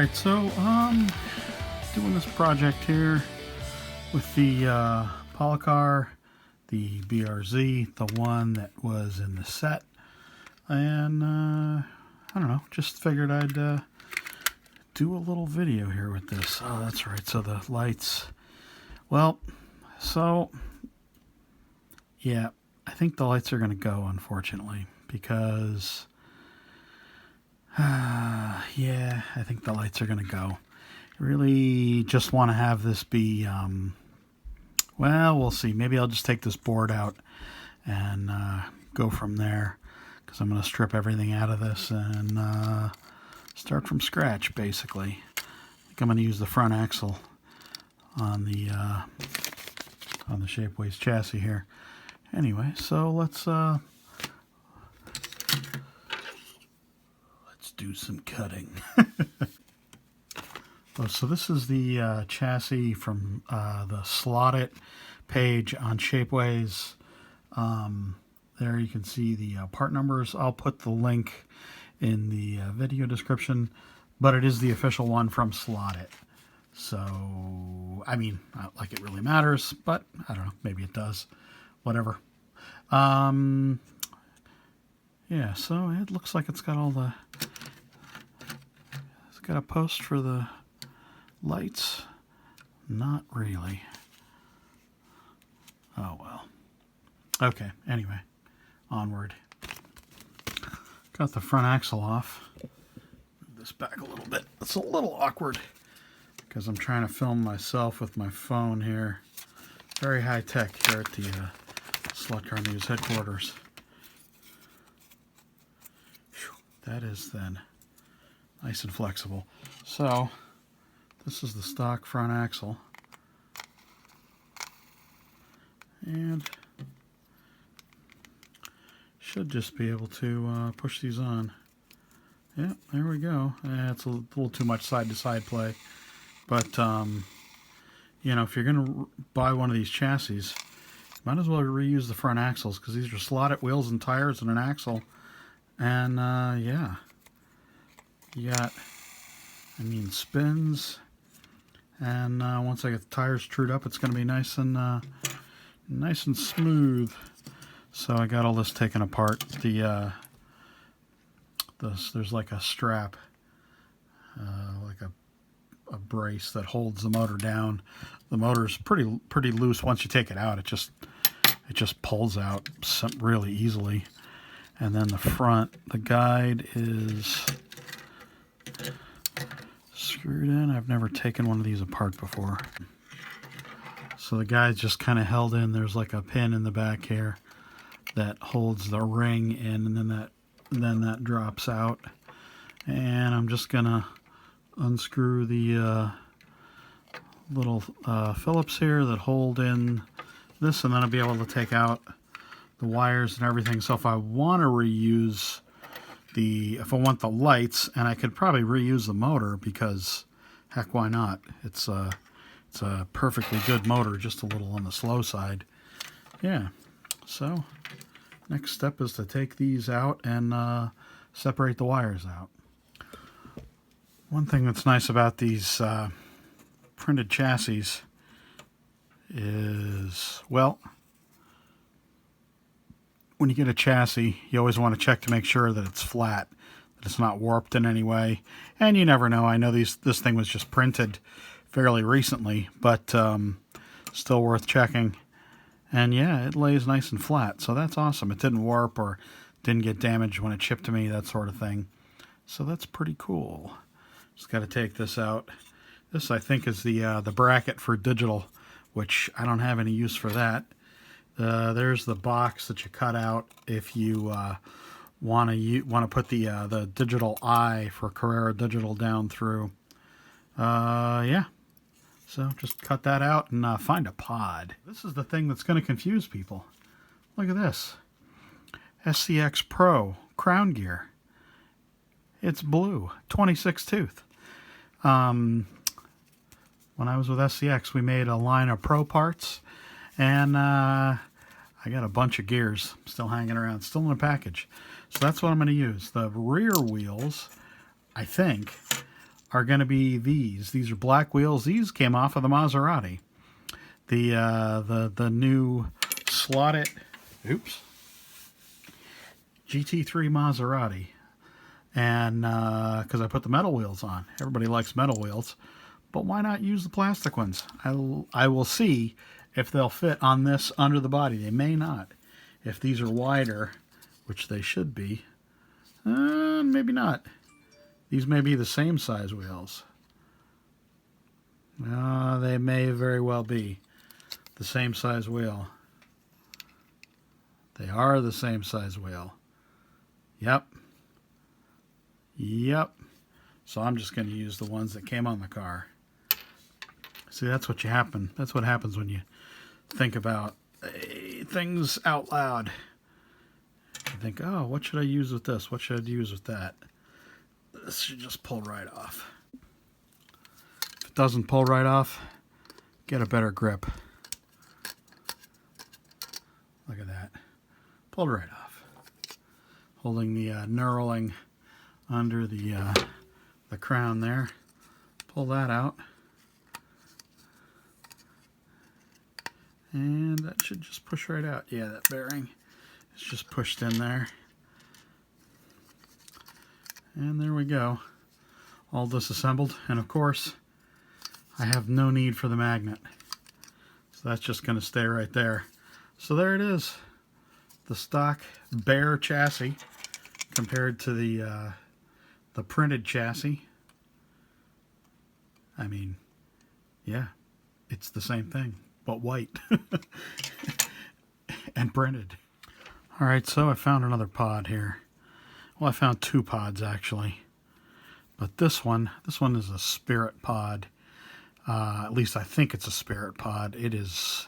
Alright, so doing this project here with the Policar, the BRZ, the one that was in the set, and I don't know, just figured I'd do a little video here with this. Oh, that's right, so the lights, well, so yeah, I think the lights are going to go, unfortunately, because yeah, I think the lights are going to go. I really just want to have this be, well, we'll see. Maybe I'll just take this board out and go from there, because I'm going to strip everything out of this and start from scratch, basically. I think I'm going to use the front axle on the Shapeways chassis here. Anyway, so let's do some cutting. Oh, so this is the chassis from the Slot It page on Shapeways. There you can see the part numbers. I'll put the link in the video description, but it is the official one from Slot It. So, I mean, not like it really matters, but I don't know, maybe it does. Whatever. Yeah, so it looks like it's got all the... It's got a post for the lights. Not really. Oh, well. Okay, anyway. Onward. Got the front axle off. Move this back a little bit. It's a little awkward because I'm trying to film myself with my phone here. Very high tech here at the Slot Car News headquarters. Whew, that is then nice and flexible. So, this is the stock front axle. And should just be able to push these on. Yeah, there we go. It's a little too much side-to-side play. But, you know, if you're going to buy one of these chassis, might as well reuse the front axles, because these are slotted wheels and tires and an axle. And, yeah. You got, I mean, spins. And once I get the tires trued up, it's going to be nice and smooth. So I got all this taken apart. There's like a strap, like a brace that holds the motor down. The motor's pretty loose. Once you take it out, it just pulls out really easily. And then the front, the guide is screwed in. I've never taken one of these apart before. So the guide's just kind of held in. There's like a pin in the back here that holds the ring in, and then that drops out. And I'm just gonna unscrew the little Phillips here that hold in this, and then I'll be able to take out the wires and everything. So if I want to reuse if I want the lights, and I could probably reuse the motor, because heck, why not? It's a perfectly good motor, just a little on the slow side. Yeah, so next step is to take these out and separate the wires out. One thing that's nice about these printed chassis is, well, when you get a chassis, you always want to check to make sure that it's flat, that it's not warped in any way. And you never know. I know this thing was just printed fairly recently, but still worth checking. And yeah, it lays nice and flat, so that's awesome. It didn't warp or didn't get damaged when it shipped to me, that sort of thing. So that's pretty cool. Just got to take this out. This, I think, is the bracket for digital, which I don't have any use for that. There's the box that you cut out if you want to put the digital eye for Carrera Digital down through. Yeah. So just cut that out and find a pod. This is the thing that's going to confuse people. Look at this. SCX Pro crown gear. It's blue, 26 tooth. When I was with SCX, we made a line of Pro parts, and I got a bunch of gears still hanging around, still in the package. So that's what I'm going to use. The rear wheels, I think, are going to be these. These are black wheels. These came off of the Maserati. The new slotted, GT3 Maserati. And because I put the metal wheels on. Everybody likes metal wheels. But why not use the plastic ones? I will see if they'll fit on this under the body. They may not. If these are wider, which they should be, maybe not. These may be the same size wheels. They may very well be the same size wheel. They are the same size wheel. Yep. Yep. So I'm just going to use the ones that came on the car. See, that's what happens when you think about things out loud. You think, oh, what should I use with this? What should I use with that? This should just pull right off. If it doesn't pull right off, get a better grip. Look at that. Pulled right off. Holding the knurling under the crown there. Pull that out. And that should just push right out. Yeah, that bearing is just pushed in there. And there we go. All disassembled. And of course, I have no need for the magnet. So that's just going to stay right there. So there it is. The stock bare chassis compared to the printed chassis. I mean, yeah, it's the same thing, but white and printed. All right, so I found another pod here. Well, I found two pods actually, but this one is a Spirit pod. At least I think it's a Spirit pod. It is.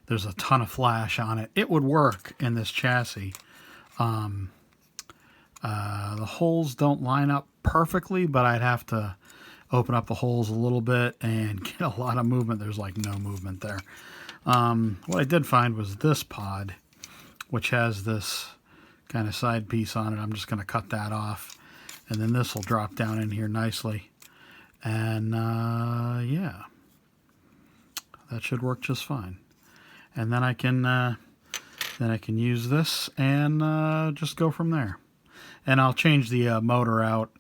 There's a ton of flash on it. It would work in this chassis. The holes don't line up perfectly, but I'd have to open up the holes a little bit and get a lot of movement. There's like no movement there. What I did find was this pod, which has this kind of side piece on it. I'm just going to cut that off, and then this will drop down in here nicely. And yeah, that should work just fine. And then I can use this and just go from there. And I'll change the motor out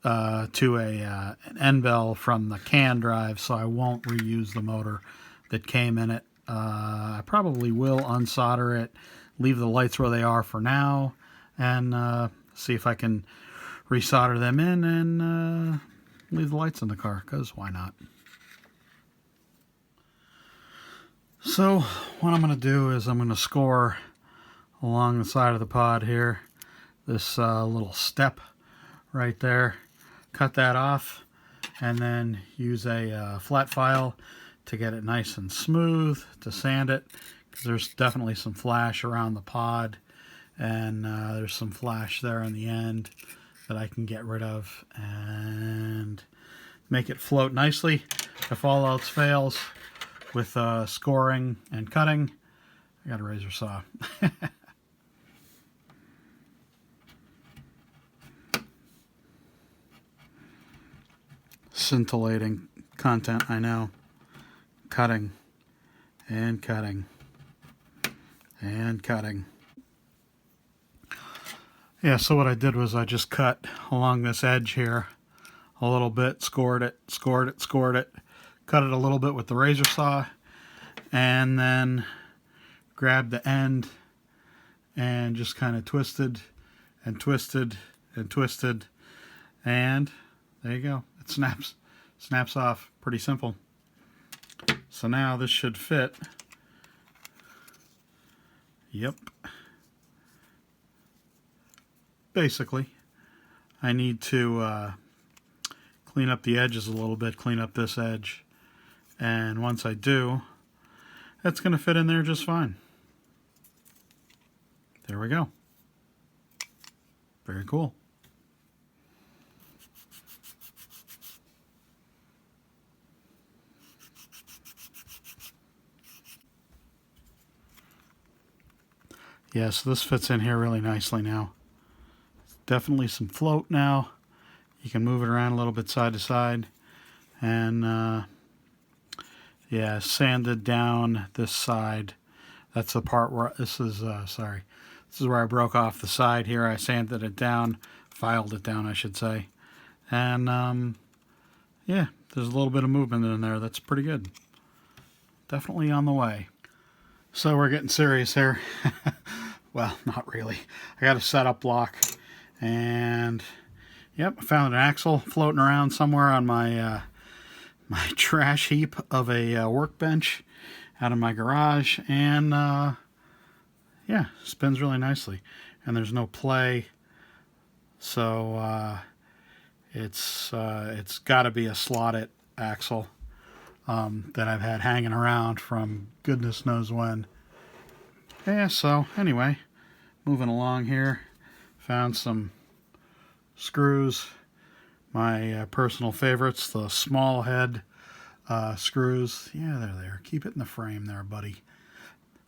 to an end bell from the can drive, so I won't reuse the motor that came in it. I probably will unsolder it, leave the lights where they are for now, and see if I can resolder them in and leave the lights in the car, because why not? So what I'm going to do is I'm going to score along the side of the pod here, this little step right there, cut that off, and then use a flat file to get it nice and smooth, to sand it, because there's definitely some flash around the pod, and there's some flash there on the end that I can get rid of and make it float nicely. If all else fails with scoring and cutting, I got a razor saw. Scintillating content, I know. Cutting and cutting and cutting. Yeah, so what I did was I just cut along this edge here a little bit, scored it, cut it a little bit with the razor saw, and then grabbed the end and just kind of twisted and twisted and twisted, and there you go. It snaps off. Pretty simple. So now this should fit. Yep. Basically, I need to clean up the edges a little bit, clean up this edge, and once I do, it's going to fit in there just fine. There we go. Very cool. Yeah, so this fits in here really nicely now. Definitely some float now. You can move it around a little bit side to side. And yeah, sanded down this side. That's the part where this is sorry. This is where I broke off the side here. I sanded it down, filed it down, I should say. And yeah, there's a little bit of movement in there. That's pretty good. Definitely on the way. So we're getting serious here. Well, not really. I got a setup block, and yep, I found an axle floating around somewhere on my my trash heap of a workbench out of my garage, and yeah, spins really nicely. And there's no play, so it's got to be a slotted axle that I've had hanging around from goodness knows when. Yeah, so anyway, moving along here, found some screws. My personal favorites, the small head screws. Yeah, they're there. Keep it in the frame there, buddy.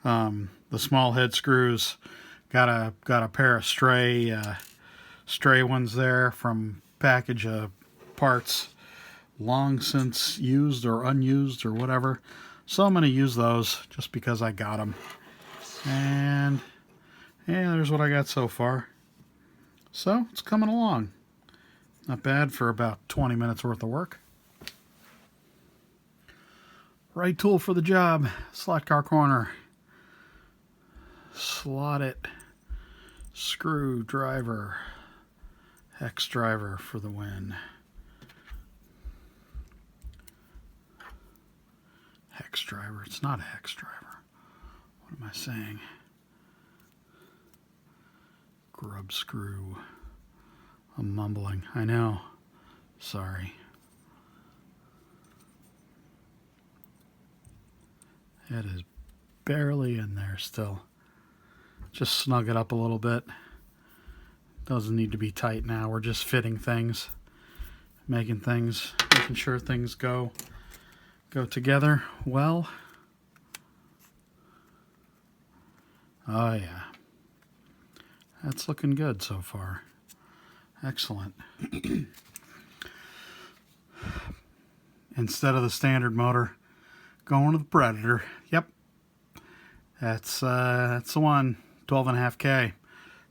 The small head screws. Got a pair of stray ones there from package of parts, long since used or unused or whatever. So I'm going to use those just because I got them. And yeah, there's what I got so far. So it's coming along. Not bad for about 20 minutes worth of work. Right tool for the job. Slot car corner. Slot it. Screwdriver. Hex driver for the win. Hex driver. It's not a hex driver. What am I saying? Grub screw. I'm mumbling. I know. Sorry. It is barely in there still. Just snug it up a little bit. Doesn't need to be tight now. We're just fitting things, making sure things go together well. Oh yeah. That's looking good so far. Excellent. Instead of the standard motor, going to the Predator. Yep. That's the one. 12.5K.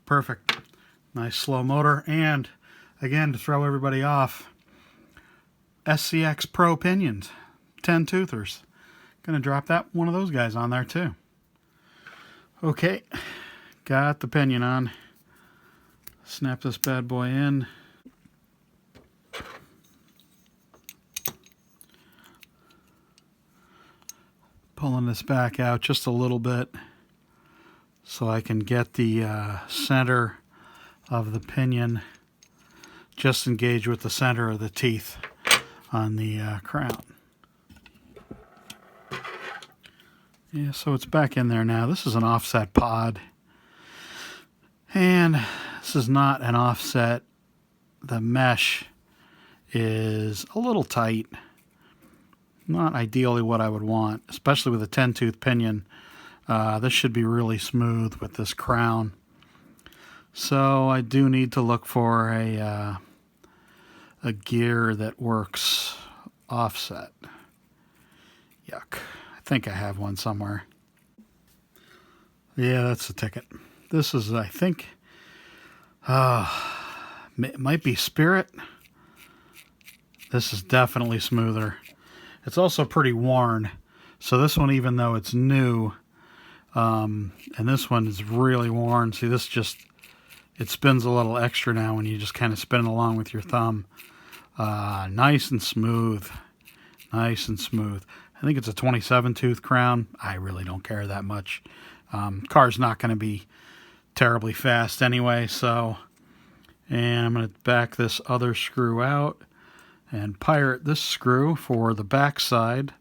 Perfect. Nice slow motor. And again, to throw everybody off, SCX Pro pinions. 10 toothers. Gonna drop one of those guys on there too. Okay. Got the pinion on. Snap this bad boy in. Pulling this back out just a little bit so I can get the center of the pinion just engage with the center of the teeth on the crown. Yeah, so it's back in there now. This is an offset pod. And this is not an offset. The mesh is a little tight. Not ideally what I would want, especially with a 10-tooth pinion. This should be really smooth with this crown. So I do need to look for a gear that works offset. Yuck. I think I have one somewhere. Yeah, that's the ticket. This is, I think, it might be Spirit. This is definitely smoother. It's also pretty worn. So this one, even though it's new, and this one is really worn. See, this just, it spins a little extra now when you just kind of spin it along with your thumb. Nice and smooth. Nice and smooth. I think it's a 27-tooth crown. I really don't care that much. Car's not going to be terribly fast anyway, so, and I'm going to back this other screw out and pirate this screw for the back side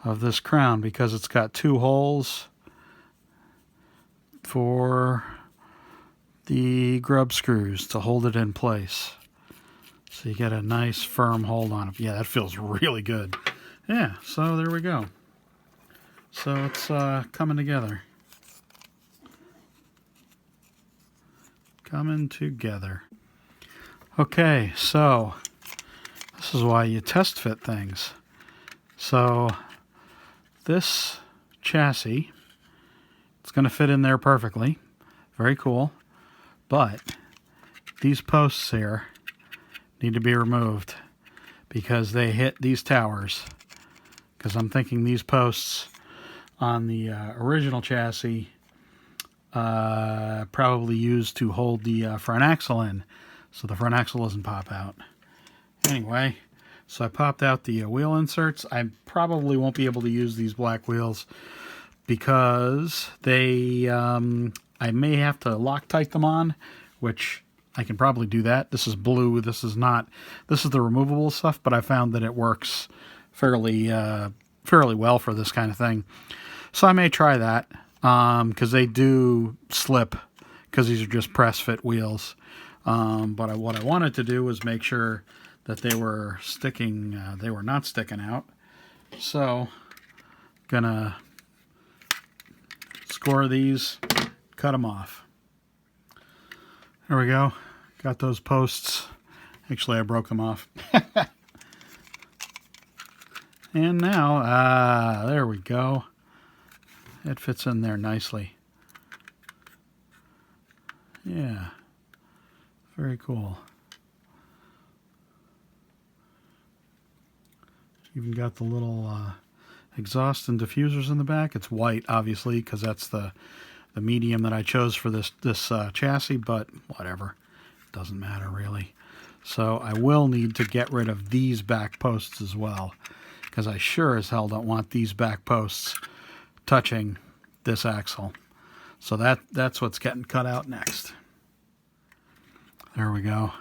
of this crown because it's got two holes for the grub screws to hold it in place. So you get a nice firm hold on it. Yeah, that feels really good. Yeah, so there we go. So it's coming together. Coming together. Okay, so this is why you test fit things. So this chassis, it's going to fit in there perfectly. Very cool. But these posts here need to be removed because they hit these towers. Because I'm thinking these posts on the original chassis probably used to hold the front axle in, so the front axle doesn't pop out. Anyway, so I popped out the wheel inserts. I probably won't be able to use these black wheels because they I may have to Loctite them on, which I can probably do that. This is blue. This is not. This is the removable stuff, but I found that it works fairly well for this kind of thing. So I may try that because they do slip because these are just press fit wheels. But what I wanted to do was make sure that they were sticking. They were not sticking out. So gonna score these, cut them off. There we go. Got those posts. Actually, I broke them off. And now, there we go. It fits in there nicely. Yeah. Very cool. Even got the little exhaust and diffusers in the back. It's white, obviously, because that's the medium that I chose for this chassis, but whatever. It doesn't matter, really. So I will need to get rid of these back posts as well, because I sure as hell don't want these back posts touching this axle. So that's what's getting cut out next. There we go.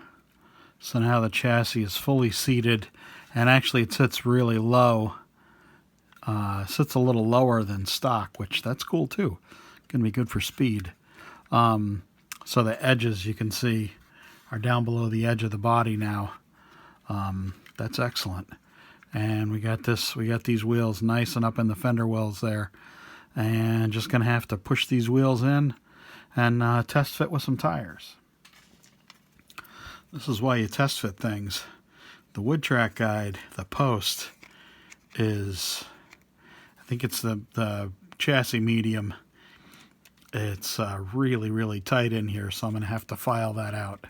So now the chassis is fully seated, and actually it sits really low. Sits a little lower than stock, which that's cool too. Going to be good for speed. So the edges, you can see, are down below the edge of the body now. That's excellent. And we got these wheels nice and up in the fender wells there. And just going to have to push these wheels in and test fit with some tires. This is why you test fit things. The wood track guide, the post, is, I think it's the chassis medium. It's really, really tight in here, so I'm going to have to file that out.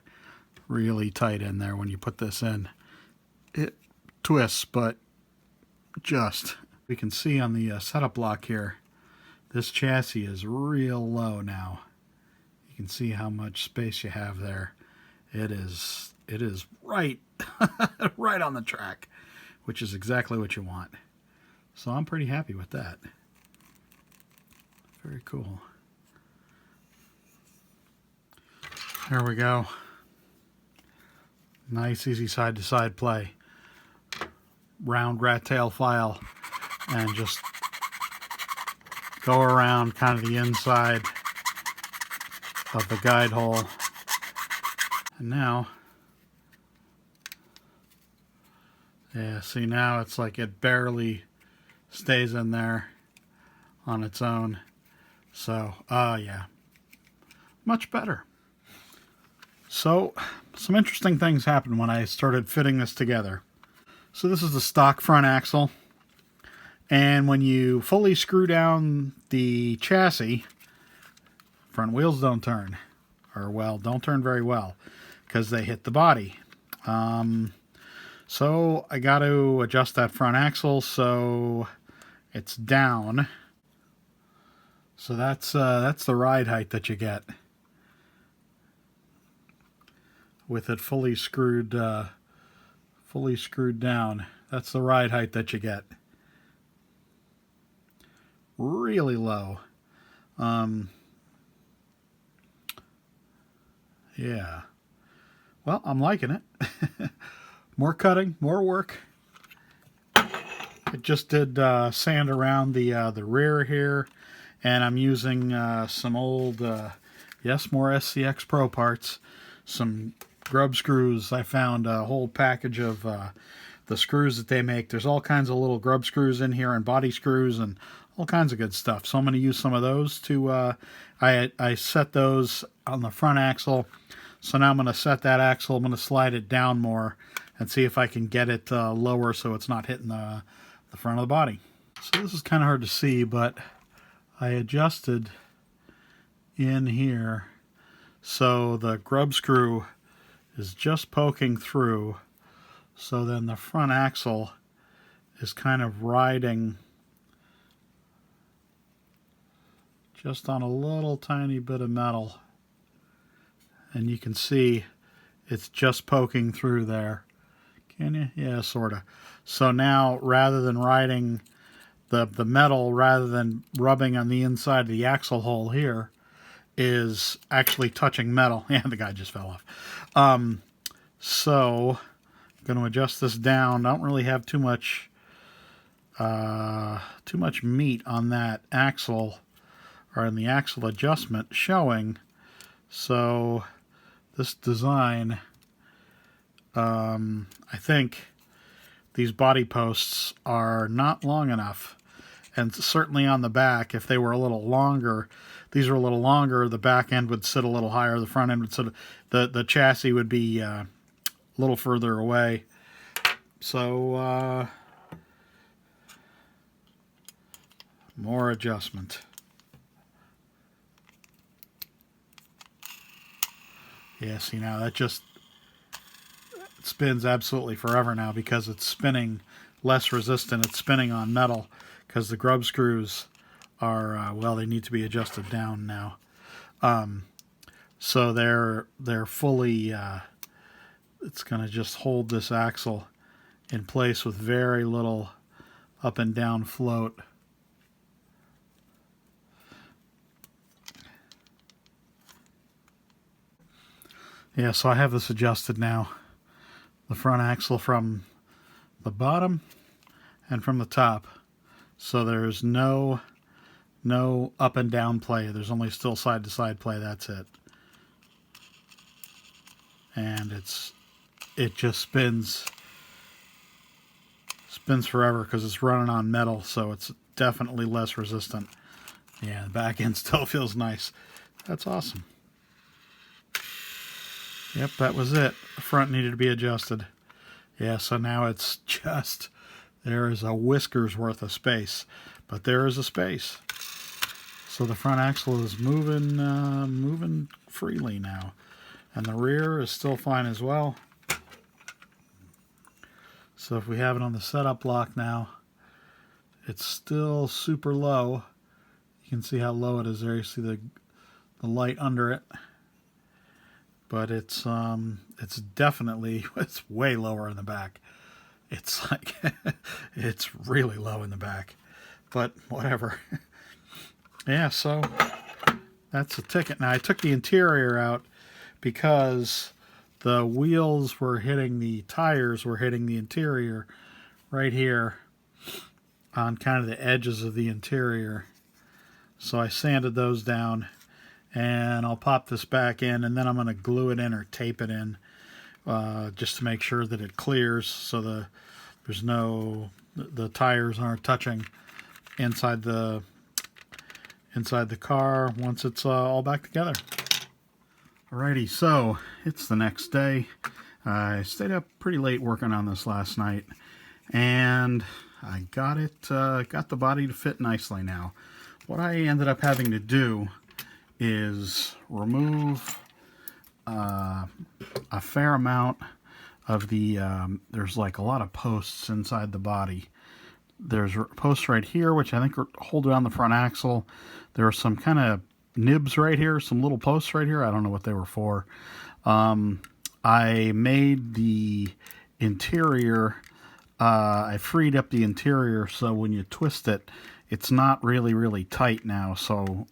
Really tight in there when you put this in. It twists, but just. We can see on the setup block here, this chassis is real low now. You can see how much space you have there. It is right, right on the track, which is exactly what you want. So I'm pretty happy with that. Very cool. There we go. Nice, easy side-to-side play. Round rat tail file, and just go around kind of the inside of the guide hole. And now, yeah, see, now it's like it barely stays in there on its own. So, yeah, much better. So, some interesting things happened when I started fitting this together. So this is the stock front axle, and when you fully screw down the chassis, front wheels don't turn, or well, don't turn very well, because they hit the body. So I got to adjust that front axle so it's down. So that's the ride height that you get with it fully screwed down. That's the ride height that you get. Really low. Yeah. Well, I'm liking it. More cutting, more work. It just did sand around the rear here, and I'm using some old, yes, more SCX Pro parts, some grub screws. I found a whole package of the screws that they make. There's all kinds of little grub screws in here and body screws and all kinds of good stuff. So I'm going to use some of those to, I set those on the front axle So now I'm going to set that axle. I'm going to slide it down more and see if I can get it lower so it's not hitting the front of the body. So this is kind of hard to see, but I adjusted in here so the grub screw is just poking through, so then the front axle is kind of riding just on a little tiny bit of metal, and you can see it's just poking through there. Can you? Yeah, sort of. So now, rather than riding the metal, rather than rubbing on the inside of the axle hole here, is actually touching metal. Yeah, the guy just fell off. So I'm going to adjust this down. I don't really have too much meat on that axle, or in the axle adjustment showing. So this design, I think these body posts are not long enough. And certainly on the back, if they were a little longer, these are a little longer, the back end would sit a little higher, the front end would sit, the chassis would be a little further away. So more adjustment. Yeah, see now that just spins absolutely forever now because it's spinning less resistant. It's spinning on metal because the grub screws are, well, they need to be adjusted down now. So they're fully, it's going to just hold this axle in place with very little up and down float. Yeah, so I have this adjusted now. The front axle from the bottom and from the top. So there's no up and down play. There's only still side to side play. That's it. And it just spins forever because it's running on metal, so it's definitely less resistant. Yeah, the back end still feels nice. That's awesome. Yep, that was it. The front needed to be adjusted. Yeah, so now it's just, there is a whisker's worth of space, but there is a space. So the front axle is moving freely now, and the rear is still fine as well. So if we have it on the setup block now, it's still super low. You can see how low it is there. You see the light under it. But it's definitely, it's way lower in the back. It's like, it's really low in the back. But whatever. Yeah, so that's a ticket. Now I took the interior out because the wheels were hitting the tires, were hitting the interior right here on kind of the edges of the interior. So I sanded those down. And I'll pop this back in, and then I'm going to glue it in or tape it in just to make sure that it clears, so the tires aren't touching inside the car once it's all back together. Alrighty, so it's the next day. I stayed up pretty late working on this last night, and I got the body to fit nicely now. What I ended up having to do is remove a fair amount of the, there's like a lot of posts inside the body. There's posts right here, which I think hold around the front axle. There are some kind of nibs right here, some little posts right here. I don't know what they were for. I made the interior, I freed up the interior so when you twist it, it's not really tight now. So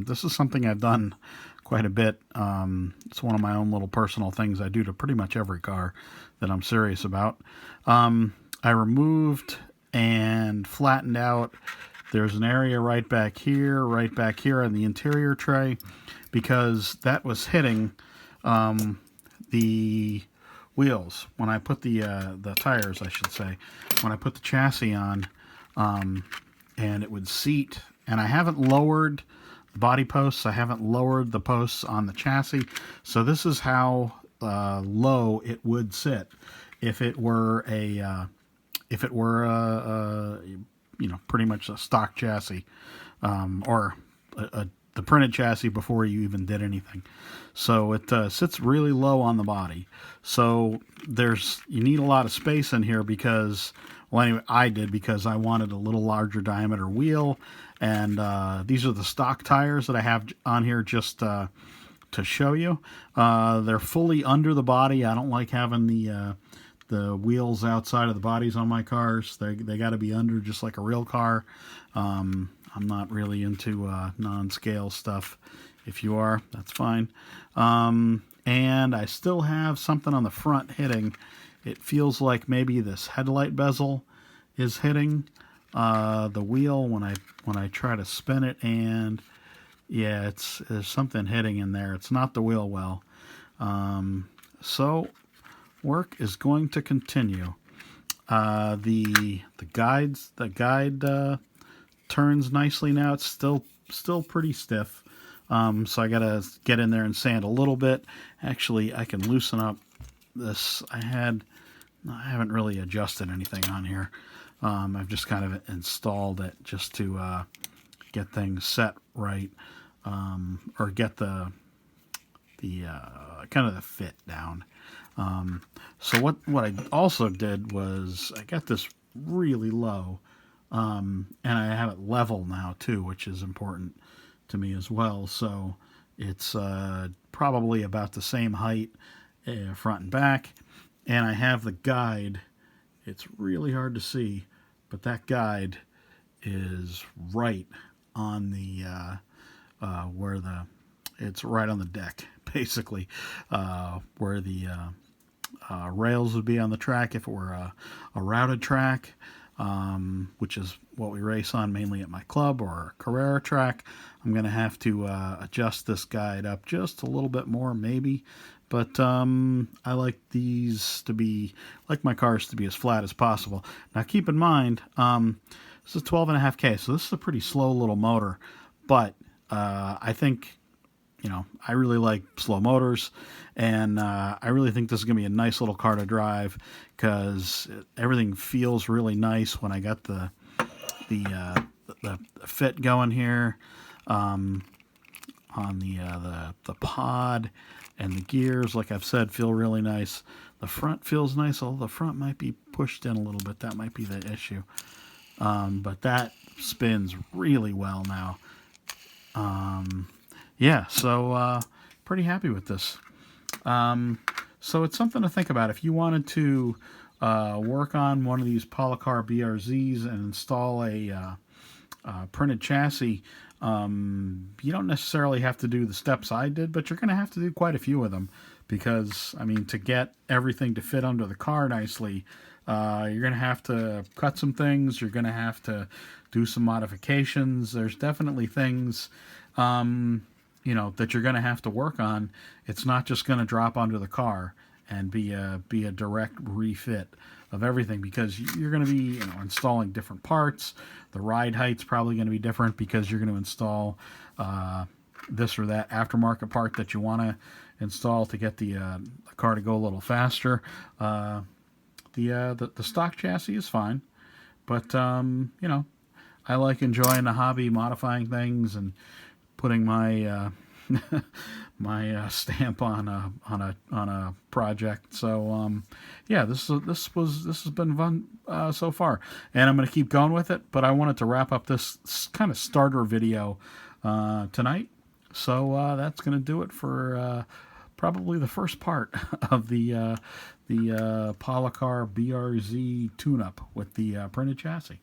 this is something I've done quite a bit. It's one of my own little personal things I do to pretty much every car that I'm serious about. I removed and flattened out. There's an area right back here on the interior tray, because that was hitting the wheels when I put the tires, I should say, when I put the chassis on. And it would seat, and I haven't lowered body posts. I haven't lowered the posts on the chassis, so this is how low it would sit if it were a pretty much a stock chassis, or the printed chassis before you even did anything. So it sits really low on the body. So you need a lot of space in here because, well, anyway, I did, because I wanted a little larger diameter wheel. And these are the stock tires that I have on here just to show you. They're fully under the body. I don't like having the wheels outside of the bodies on my cars. They got to be under, just like a real car. I'm not really into non-scale stuff. If you are, that's fine. And I still have something on the front hitting. It feels like maybe this headlight bezel is hitting the wheel when I try to spin it, and yeah, there's something hitting in there. It's not the wheel well. So work is going to continue. The guide turns nicely now. It's still pretty stiff. So I gotta get in there and sand a little bit. Actually, I can loosen up this. I haven't really adjusted anything on here. I've just kind of installed it just to get things set right, or get the kind of the fit down. So what I also did was I got this really low, and I have it level now too, which is important to me as well. So it's probably about the same height, front and back, and I have the guide. It's really hard to see, but that guide is right on the it's right on the deck, basically, where the rails would be on the track if it were a routed track, which is what we race on mainly at my club, or a Carrera track. I'm going to have to adjust this guide up just a little bit more, maybe. But I like my cars to be as flat as possible. Now keep in mind, this is 12.5K, so this is a pretty slow little motor. But I think, I really like slow motors, and I really think this is going to be a nice little car to drive, because everything feels really nice when I got the fit going here, on the pod, and the gears, like I've said, feel really nice. The front feels nice, although the front might be pushed in a little bit. That might be the issue. But that spins really well now. Yeah, so pretty happy with this. So it's something to think about. If you wanted to work on one of these Policar BRZs and install a printed chassis, you don't necessarily have to do the steps I did, but you're going to have to do quite a few of them, because, I mean, to get everything to fit under the car nicely, you're going to have to cut some things. You're going to have to do some modifications. There's definitely things, that you're going to have to work on. It's not just going to drop under the car and be a direct refit of everything, because you're going to be installing different parts. The ride height's probably going to be different, because you're going to install this or that aftermarket part that you want to install to get the car to go a little faster. The stock chassis is fine, but I like enjoying the hobby, modifying things, and putting my my stamp on a project. So yeah, this has been fun so far, and I'm going to keep going with it. But I wanted to wrap up this kind of starter video tonight. So that's going to do it for probably the first part of the Policar BRZ tune-up with the printed chassis.